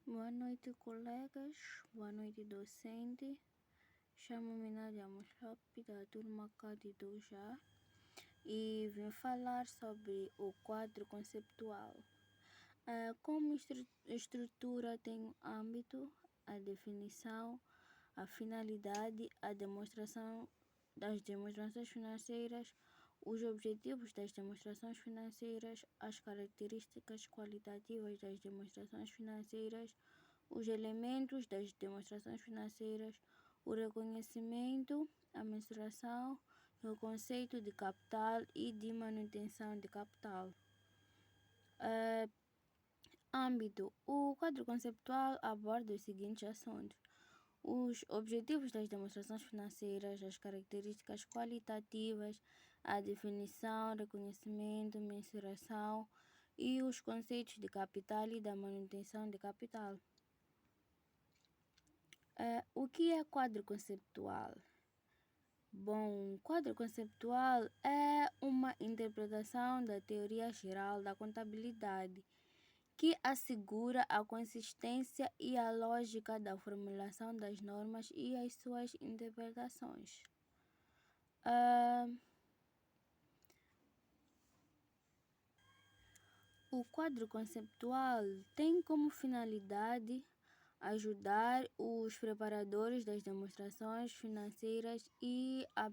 Boa noite, colegas. Boa noite, docente. Chamo-me Nadia Moslop, da turma K2A, e vim falar sobre o quadro conceptual. Como estrutura tem o âmbito, a definição, a finalidade, a demonstração das demonstrações financeiras, os objetivos das demonstrações financeiras, as características qualitativas das demonstrações financeiras, os elementos das demonstrações financeiras, o reconhecimento, a mensuração, o conceito de capital e de manutenção de capital. Âmbito. O quadro conceptual aborda os seguintes assuntos: os objetivos das demonstrações financeiras, as características qualitativas, a definição, reconhecimento, mensuração e os conceitos de capital e da manutenção de capital. O que é quadro conceptual? Bom, quadro conceptual é uma interpretação da teoria geral da contabilidade que assegura a consistência e a lógica da formulação das normas e as suas interpretações. O quadro conceptual tem como finalidade ajudar os preparadores das demonstrações financeiras a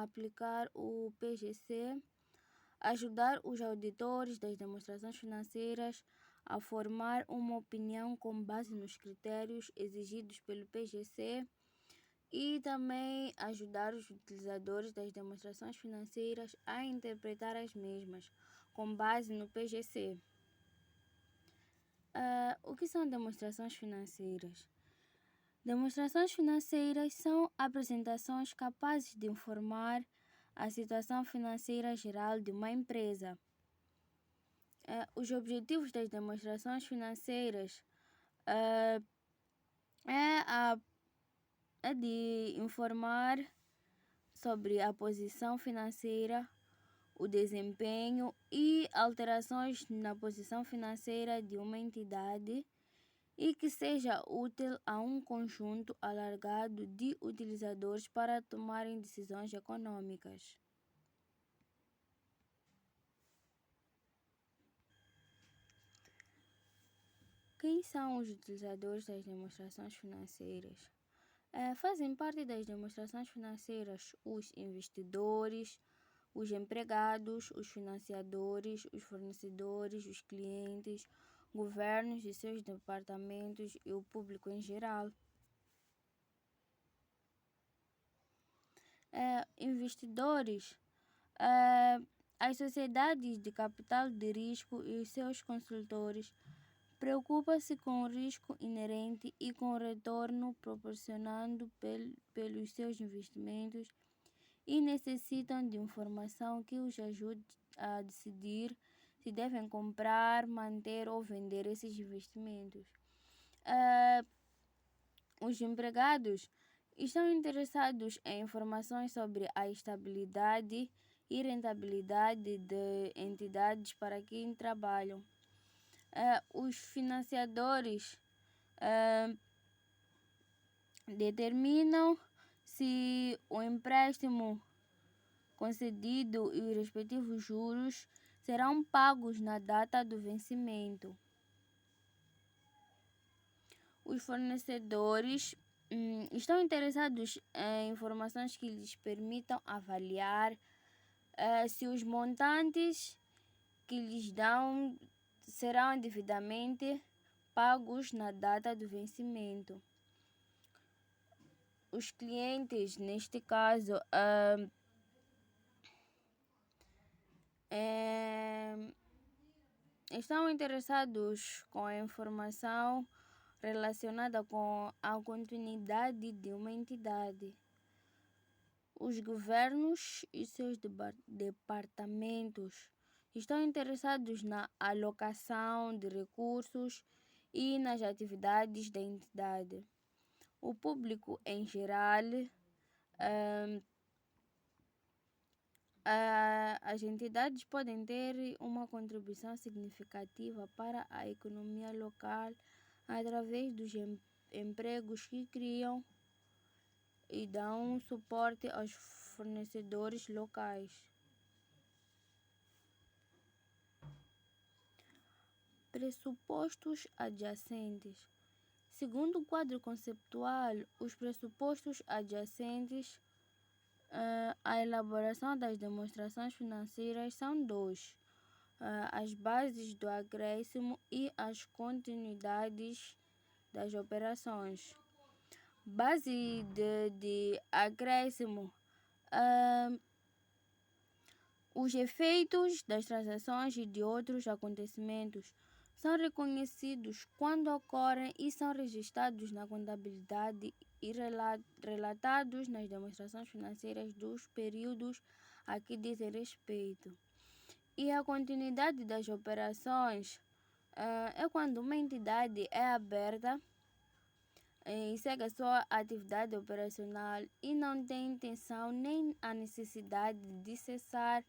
aplicar o PGC, ajudar os auditores das demonstrações financeiras a formar uma opinião com base nos critérios exigidos pelo PGC e também ajudar os utilizadores das demonstrações financeiras a interpretar as mesmas com base no PGC. O que são demonstrações financeiras? Demonstrações financeiras são apresentações capazes de informar a situação financeira geral de uma empresa. Os objetivos das demonstrações financeiras é de informar sobre a posição financeira, o desempenho e alterações na posição financeira de uma entidade e que seja útil a um conjunto alargado de utilizadores para tomarem decisões econômicas. Quem são os utilizadores das demonstrações financeiras? Fazem parte das demonstrações financeiras os investidores, os empregados, os financiadores, os fornecedores, os clientes, governos e seus departamentos e o público em geral. Investidores, as sociedades de capital de risco e os seus consultores preocupam-se com o risco inerente e com o retorno proporcionado pelos seus investimentos e necessitam de informação que os ajude a decidir se devem comprar, manter ou vender esses investimentos. Os empregados estão interessados em informações sobre a estabilidade e rentabilidade de entidades para quem trabalham. Os financiadores determinam se o empréstimo concedido e os respectivos juros serão pagos na data do vencimento. Os fornecedores estão interessados em informações que lhes permitam avaliar se os montantes que lhes dão serão devidamente pagos na data do vencimento. Os clientes, neste caso, estão interessados com a informação relacionada com a continuidade de uma entidade. Os governos e seus departamentos estão interessados na alocação de recursos e nas atividades da entidade. O público em geral as entidades podem ter uma contribuição significativa para a economia local através dos empregos que criam e dão suporte aos fornecedores locais. Pressupostos adjacentes. Segundo o quadro conceptual, os pressupostos adjacentes à elaboração das demonstrações financeiras são dois: as bases do acréscimo e as continuidades das operações. Base de acréscimo: os efeitos das transações e de outros acontecimentos são reconhecidos quando ocorrem e são registrados na contabilidade e relatados nas demonstrações financeiras dos períodos a que dizem respeito. E a continuidade das operações é quando uma entidade é aberta e segue a sua atividade operacional e não tem intenção nem a necessidade de cessar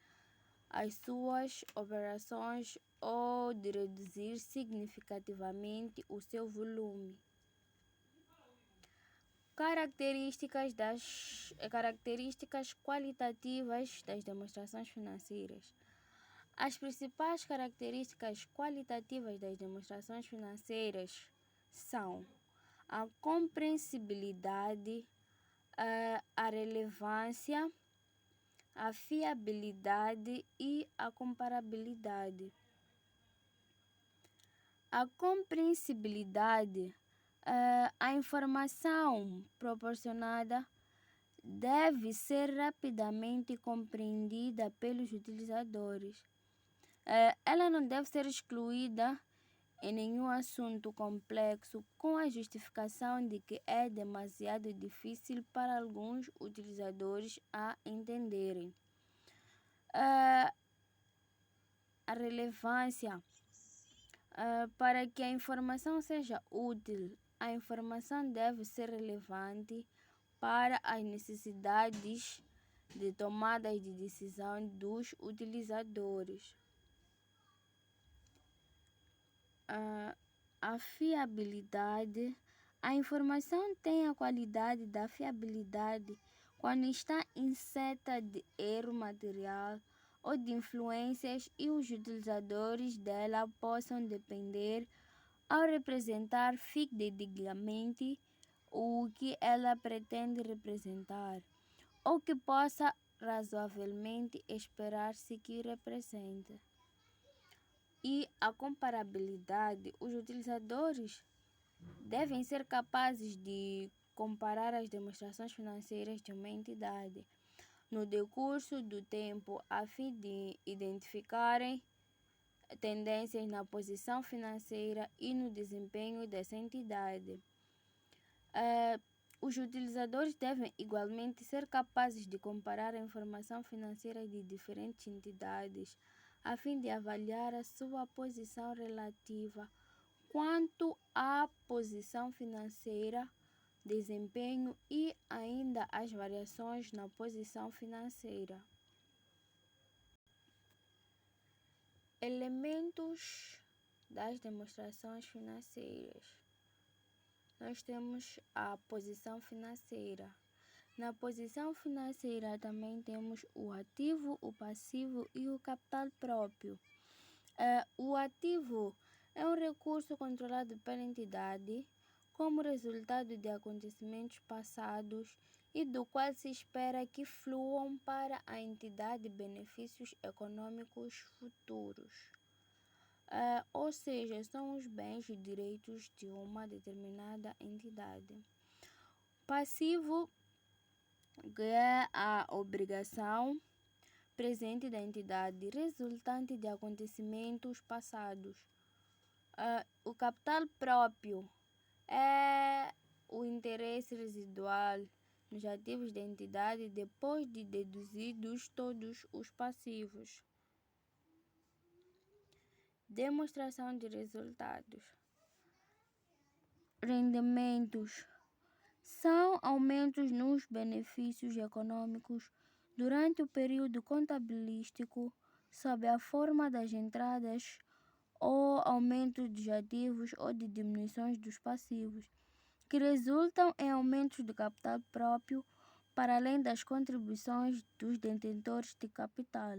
as suas operações ou de reduzir significativamente o seu volume. Características qualitativas das demonstrações financeiras. As principais características qualitativas das demonstrações financeiras são a compreensibilidade, a relevância, a fiabilidade e a comparabilidade. A compreensibilidade, a informação proporcionada deve ser rapidamente compreendida pelos utilizadores. Ela não deve ser excluída em nenhum assunto complexo com a justificação de que é demasiado difícil para alguns utilizadores a entenderem. A relevância. Para que a informação seja útil, a informação deve ser relevante para as necessidades de tomada de decisão dos utilizadores. A fiabilidade. A informação tem a qualidade da fiabilidade quando está isenta de erro material ou de influências e os utilizadores dela possam depender ao representar fidedigamente o que ela pretende representar, ou que possa razoavelmente esperar-se que represente. E a comparabilidade. Os utilizadores devem ser capazes de comparar as demonstrações financeiras de uma entidade no decurso do tempo, a fim de identificarem tendências na posição financeira e no desempenho dessa entidade. Os utilizadores devem igualmente ser capazes de comparar a informação financeira de diferentes entidades, a fim de avaliar a sua posição relativa quanto à posição financeira, desempenho e ainda as variações na posição financeira. Elementos das demonstrações financeiras. Nós temos a posição financeira. Na posição financeira também temos o ativo, o passivo e o capital próprio. O ativo é um recurso controlado pela entidade como resultado de acontecimentos passados e do qual se espera que fluam para a entidade benefícios econômicos futuros. Ou seja, são os bens e direitos de uma determinada entidade. Passivo, que é a obrigação presente da entidade, resultante de acontecimentos passados. O capital próprio é o interesse residual nos ativos da entidade depois de deduzidos todos os passivos. Demonstração de resultados. Rendimentos são aumentos nos benefícios econômicos durante o período contabilístico sob a forma das entradas ou aumentos dos ativos ou de diminuições dos passivos, que resultam em aumentos do capital próprio para além das contribuições dos detentores de capital.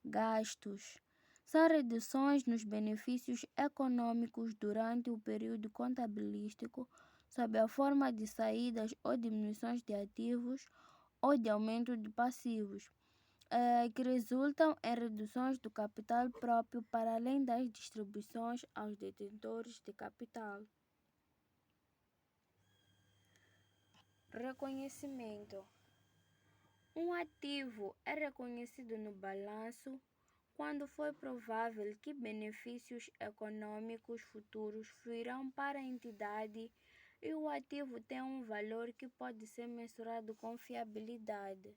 Gastos são reduções nos benefícios econômicos durante o período contabilístico sob a forma de saídas ou diminuições de ativos ou de aumento de passivos, que resultam em reduções do capital próprio para além das distribuições aos detentores de capital. Reconhecimento. Um ativo é reconhecido no balanço quando for provável que benefícios econômicos futuros fluirão para a entidade e o ativo tem um valor que pode ser mensurado com fiabilidade.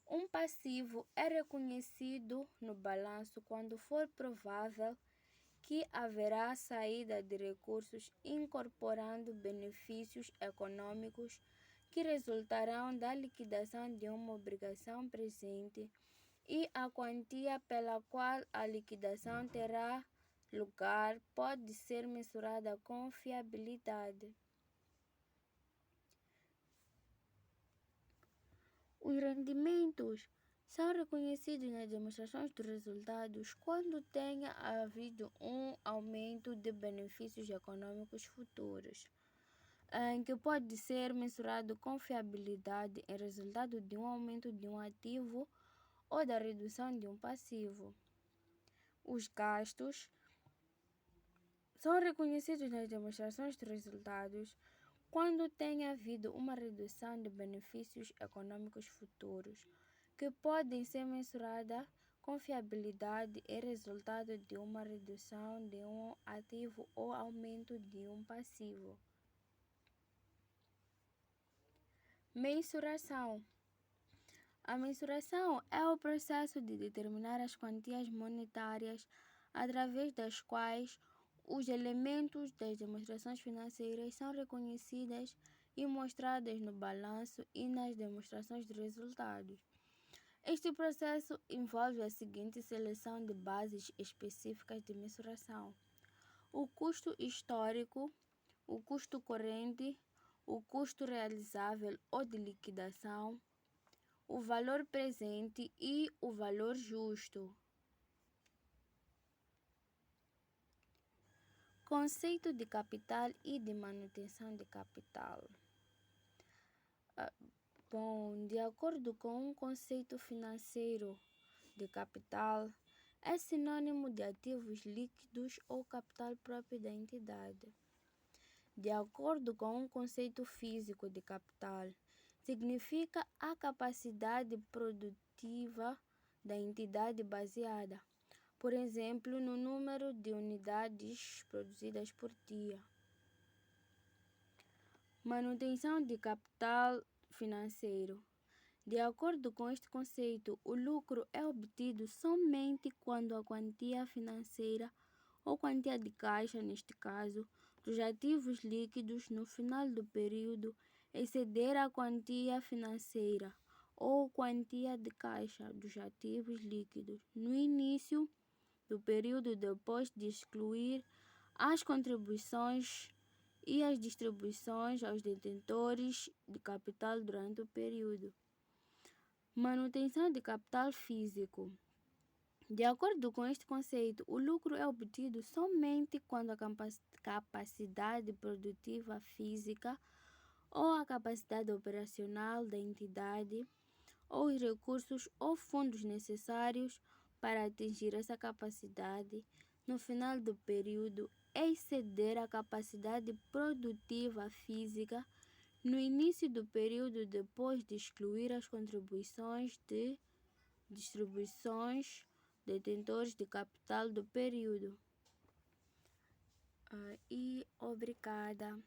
Um passivo é reconhecido no balanço quando for provável que haverá saída de recursos incorporando benefícios econômicos que resultarão da liquidação de uma obrigação presente e a quantia pela qual a liquidação terá lugar pode ser mensurada com fiabilidade. Os rendimentos são reconhecidos nas demonstrações dos resultados quando tenha havido um aumento de benefícios econômicos futuros, em que pode ser mensurado com fiabilidade em resultado de um aumento de um ativo ou da redução de um passivo. Os gastos são reconhecidos nas demonstrações de resultados quando tenha havido uma redução de benefícios econômicos futuros, que podem ser mensuradas com fiabilidade em resultado de uma redução de um ativo ou aumento de um passivo. Mensuração. A mensuração é o processo de determinar as quantias monetárias através das quais os elementos das demonstrações financeiras são reconhecidas e mostradas no balanço e nas demonstrações de resultados. Este processo envolve a seguinte seleção de bases específicas de mensuração: o custo histórico, o custo corrente, o custo realizável ou de liquidação, o valor presente e o valor justo. Conceito de capital e de manutenção de capital. De acordo com um conceito financeiro de capital, é sinônimo de ativos líquidos ou capital próprio da entidade. De acordo com um conceito físico de capital, significa a capacidade produtiva da entidade baseada, por exemplo, no número de unidades produzidas por dia. Manutenção de capital financeiro. De acordo com este conceito, o lucro é obtido somente quando a quantia financeira ou quantia de caixa, neste caso, dos ativos líquidos no final do período exceder a quantia financeira ou quantia de caixa dos ativos líquidos no início do período depois de excluir as contribuições e as distribuições aos detentores de capital durante o período. Manutenção de capital físico. De acordo com este conceito, o lucro é obtido somente quando a capacidade produtiva física ou a capacidade operacional da entidade ou os recursos ou fundos necessários para atingir essa capacidade no final do período exceder a capacidade produtiva física no início do período depois de excluir as contribuições de distribuições detentores de capital do período. E obrigada.